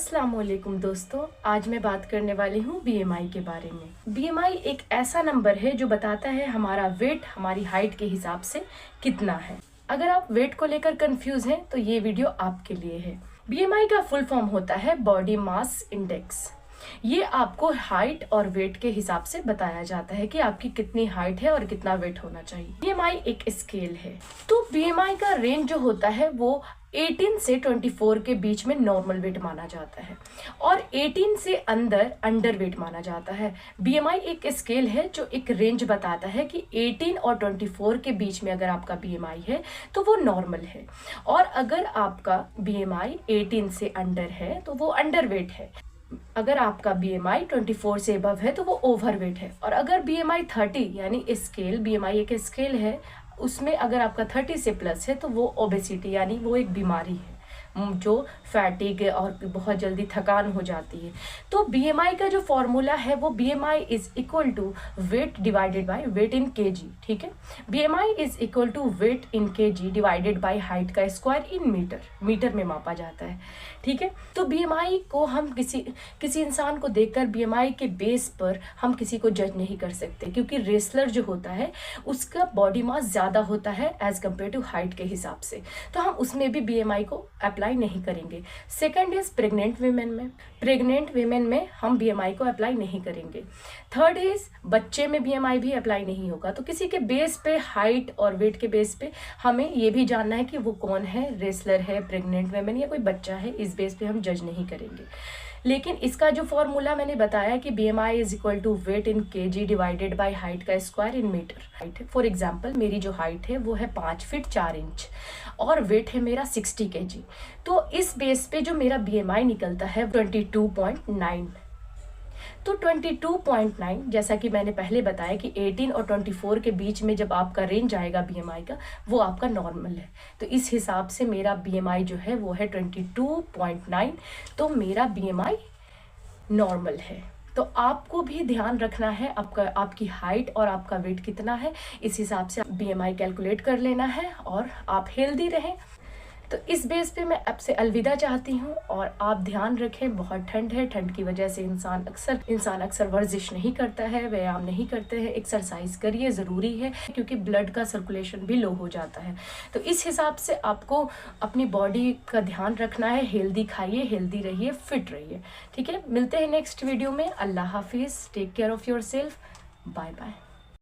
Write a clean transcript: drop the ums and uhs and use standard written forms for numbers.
अस्सलाम वालेकुम दोस्तों, आज मैं बात करने वाली हूँ बीएमआई के बारे में। बीएमआई एक ऐसा नंबर है जो बताता है हमारा वेट हमारी हाइट के हिसाब से कितना है। अगर आप वेट को लेकर कंफ्यूज हैं तो ये वीडियो आपके लिए है। बीएमआई का फुल फॉर्म होता है बॉडी मास इंडेक्स। ये आपको हाइट और वेट के हिसाब से बताया जाता है कि आपकी कितनी हाइट है और कितना वेट होना चाहिए। बीएमआई एक स्केल है, तो बीएमआई का रेंज जो होता है वो 18 से 24 के बीच में नॉर्मल वेट माना जाता है और 18 से अंडर वेट माना जाता है। बीएमआई एक स्केल है जो एक रेंज बताता है कि 18 और 24 के बीच में अगर आपका बीएमआई है तो वो नॉर्मल है, और अगर आपका बीएमआई 18 से अंडर है तो वो अंडर वेट है। अगर आपका बीएमआई 24 से अबव है तो वो ओवरवेट है, और अगर बीएमआई 30 यानी स्केल बीएमआई एक स्केल है, उसमें अगर आपका 30 से प्लस है तो वो ओबेसिटी यानी वो एक बीमारी है जो फैटिग और बहुत जल्दी थकान हो जाती है। तो बीएमआई का जो फॉर्मूला है वो BMI is equal to weight divided by weight in KG. ठीक है, BMI is equal to weight in KG divided by height का स्क्वायर इन मीटर में मापा जाता है। ठीक है, तो बीएमआई को हम किसी इंसान को देखकर बीएमआई के बेस पर हम किसी को जज नहीं कर सकते, क्योंकि रेसलर जो होता है उसका बॉडी मास ज़्यादा होता है एज कम्पेयर टू हाइट के हिसाब से, तो हम उसमें भी बीएमआई को अप्लाई नहीं करेंगे। सेकंड इज प्रेग्नेंट वीमेन में हम बीएमआई को अप्लाई नहीं करेंगे। थर्ड इज बच्चे में बीएमआई भी अप्लाई नहीं होगा। तो किसी के बेस पे, हाइट और वेट के बेस पे हमें ये भी जानना है कि वो कौन है, रेसलर है, प्रेग्नेंट वीमेन या कोई बच्चा है, इस बेस पे हम जज नहीं करेंगे। लेकिन इसका जो फॉर्मूला मैंने बताया कि BMI is equal to weight in KG divided by height का स्क्वायर इन मीटर। हाइट है, फॉर एग्जांपल मेरी जो हाइट है वो है 5 फीट 4 इंच और वेट है मेरा 60 kg। तो इस बेस पे जो मेरा बीएमआई निकलता है 22.9। तो 22.9, जैसा कि मैंने पहले बताया कि 18 और 24 के बीच में जब आपका रेंज आएगा बीएमआई का, वो आपका नॉर्मल है। तो इस हिसाब से मेरा बीएमआई जो है वो है 22.9, तो मेरा बीएमआई नॉर्मल है। तो आपको भी ध्यान रखना है आपकी हाइट और आपका वेट कितना है, इस हिसाब से बीएमआई कैलकुलेट कर लेना है और आप हेल्दी रहें। तो इस बेस पे मैं आपसे अलविदा चाहती हूँ, और आप ध्यान रखें, बहुत ठंड है, ठंड की वजह से इंसान अक्सर वर्जिश नहीं करता है, व्यायाम नहीं करते हैं। एक्सरसाइज करिए, ज़रूरी है, क्योंकि ब्लड का सर्कुलेशन भी लो हो जाता है। तो इस हिसाब से आपको अपनी बॉडी का ध्यान रखना है, हेल्दी खाइए, हेल्दी रहिए, फिट रहिए। ठीक है, मिलते हैं नेक्स्ट वीडियो में। अल्लाह हाफिज़, take care of your self, bye bye.